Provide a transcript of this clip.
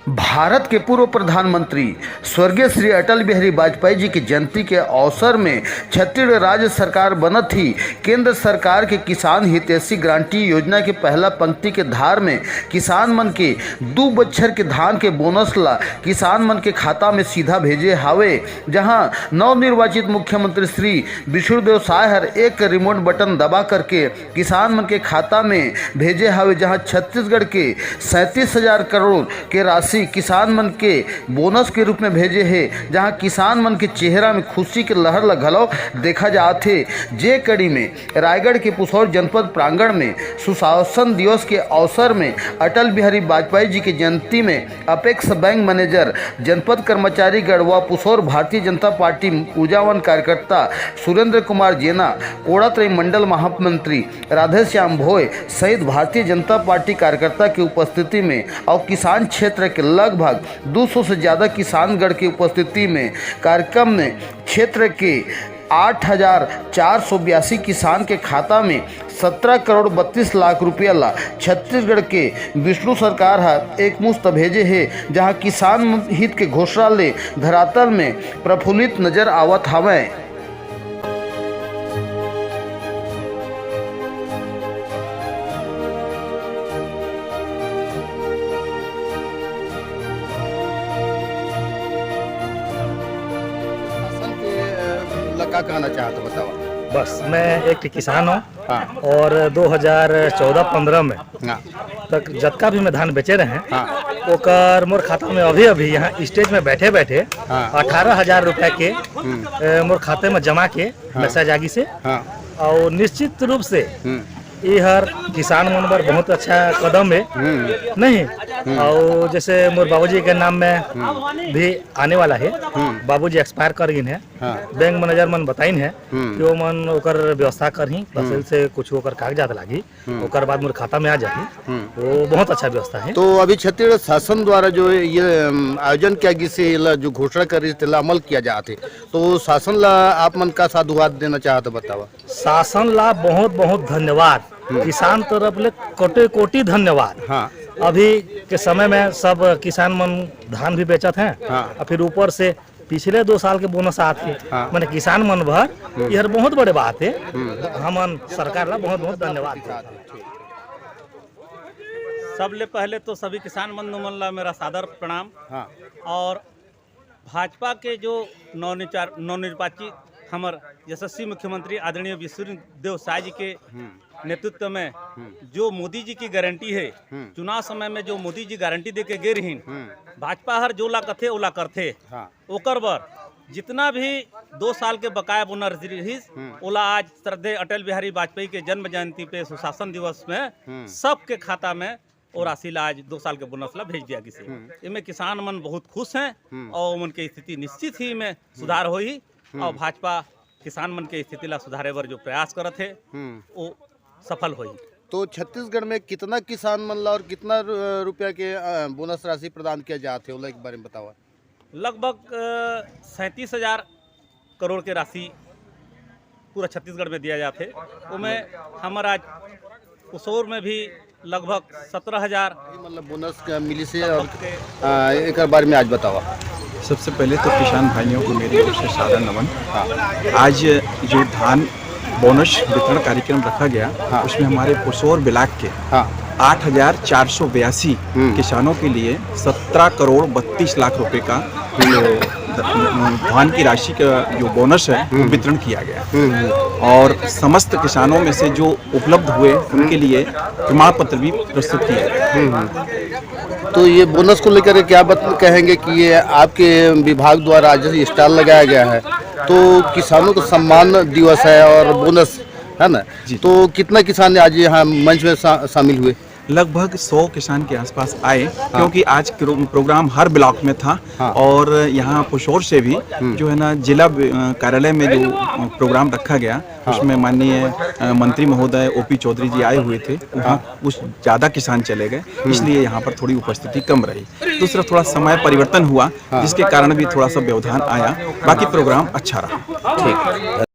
भारत के पूर्व प्रधानमंत्री स्वर्गीय श्री अटल बिहारी वाजपेयी जी की जयंती के अवसर में छत्तीसगढ़ राज्य सरकार बनत ही केंद्र सरकार के किसान हितैषी गारंटी योजना के पहला पंक्ति के धार में किसान मन के 2 बच्छर के धान के बोनस ला किसान मन के खाता में सीधा भेजे हावे। जहां नवनिर्वाचित मुख्यमंत्री श्री विष्णुदेव साय हर एक रिमोट बटन दबा करके किसान मन के खाता में भेजे हावे। जहां छत्तीसगढ़ के 37,000 करोड़ के राशि किसान मन के बोनस के रूप में भेजे हैं। जहां किसान मन के चेहरा में खुशी के लहर लगलो देखा जाते। जे कड़ी में रायगढ़ के पुसौर जनपद प्रांगण में सुशासन दिवस के अवसर में अटल बिहारी वाजपेयी जी की जयंती में अपेक्स बैंक मैनेजर जनपद कर्मचारी गढ़वा पुसौर भारतीय जनता पार्टी ऊर्जावान कार्यकर्ता सुरेंद्र कुमार जेना कोड़ात्रय मंडल महामंत्री राधेश्याम भोय सहित भारतीय जनता पार्टी कार्यकर्ता की उपस्थिति में और किसान क्षेत्र के लगभग 200 से ज़्यादा किसानगढ़ की उपस्थिति में कार्यक्रम में क्षेत्र के 8,482 किसान के खाता में 17 करोड़ 32 लाख रुपया ला छत्तीसगढ़ के विष्णु सरकार है एक मुश्त भेजे है। जहां किसान हित के घोषणा ले धरातल में प्रफुल्लित नजर आवत हवे। क्या कहना चाहते बताओ। बस मैं एक किसान हूँ। हाँ। और 2014-15 में तक जतका भी मैं धान बेचे रहे हैं। हाँ। ओकर मोर खाता में अभी यहाँ स्टेज में बैठे बैठे 18,000 रुपए के मोर खाते में जमा के मैसेज आगी से। और निश्चित रूप से हर किसान मन बर बहुत अच्छा कदम है नहीं। और जैसे मोर बाबूजी के नाम में भी आने वाला है। बाबूजी एक्सपायर कर गए हैं। बैंक मैनेजर मन बताइन है कि वो मन ओकर व्यवस्था करही तहसील से कुछ ओकर कागजात लागी ओकर बाद मोर खाता में आ जाही। वो बहुत अच्छा व्यवस्था है। तो अभी छत्तीसगढ़ शासन द्वारा जो ये आयोजन किया गया से जो घोषणा कर रही अमल किया जाते तो शासन ला आप मन का साधुवाद देना चाहते बतावा। शासन ला बहुत बहुत धन्यवाद। किसान तरफ ले कोटि कोटि धन्यवाद। हाँ। अभी के समय में सब किसान मन धान भी बेचत हैं। हाँ। और फिर ऊपर से पिछले 2 साल के बोनस आते। हाँ। मैंने किसान मन भर यह बहुत बड़े बात है। हम सरकार ला बहुत बहुत धन्यवाद। सबले पहले तो सभी किसान बंधु मन ला मेरा सादर प्रणाम। हाँ। और भाजपा के जो नवनिर्वाचित हमार यशस्वी मुख्यमंत्री आदरणीय विष्णुदेव साय जी के नेतृत्व में जो मोदी जी की गारंटी है चुनाव समय में जो मोदी जी गारंटी दे के गे रही भाजपा हर जो ला कथे ओला करथे। हाँ। ओकर बर जितना भी 2 साल के बकाया बोनस रहीस ओला आज श्रद्धेय अटल बिहारी वाजपेयी के जन्म जयंती पे सुशासन दिवस में सबके खाता में और राशि ला आज 2 साल के बोनस ला भेज दिया गया। इनमें किसान मन बहुत खुश हैं और उनकी स्थिति निश्चित ही में सुधार होई। और भाजपा किसान मन के स्थिति ला सुधारे बर जो प्रयास करत है वो सफल होई। तो छत्तीसगढ़ में कितना किसान मन ला और कितना रुपया के बोनस राशि प्रदान किया जाते है एक बारे में बताओ। लगभग 37,000 करोड़ के राशि पूरा छत्तीसगढ़ में दिया जाते। उसमें हमारा आज पुसौर में भी लगभग 17,000 मतलब बोनस मिली से। और एक बारे में आज बताओ। सबसे पहले तो किसान भाइयों को मेरी ओर से सादर नमन। आज जो धान बोनस वितरण कार्यक्रम रखा गया उसमें हमारे पुसौर ब्लॉक के 8,482 किसानों के लिए 17 करोड़ 32 लाख रुपए का धान की राशि का जो बोनस है वो वितरण किया गया। और समस्त किसानों में से जो उपलब्ध हुए उनके लिए प्रमाण पत्र भी प्रस्तुत किया गया। तो ये बोनस को लेकर क्या कहेंगे कि ये आपके विभाग द्वारा आज स्टॉल लगाया गया है तो किसानों का सम्मान दिवस है और बोनस है ना। तो कितना किसान आज यहाँ मंच में शामिल हुए? लगभग 100 किसान के आसपास आए। क्योंकि आज प्रोग्राम हर ब्लॉक में था। और यहाँ पुसौर से भी जो है ना जिला कार्यालय में जो प्रोग्राम रखा गया उसमें माननीय मंत्री महोदय ओपी चौधरी जी आए हुए थे। वहाँ कुछ ज़्यादा किसान चले गए इसलिए यहाँ पर थोड़ी उपस्थिति कम रही। दूसरा थोड़ा समय परिवर्तन हुआ जिसके कारण भी थोड़ा सा व्यवधान आया। बाकी प्रोग्राम अच्छा रहा। ठीक।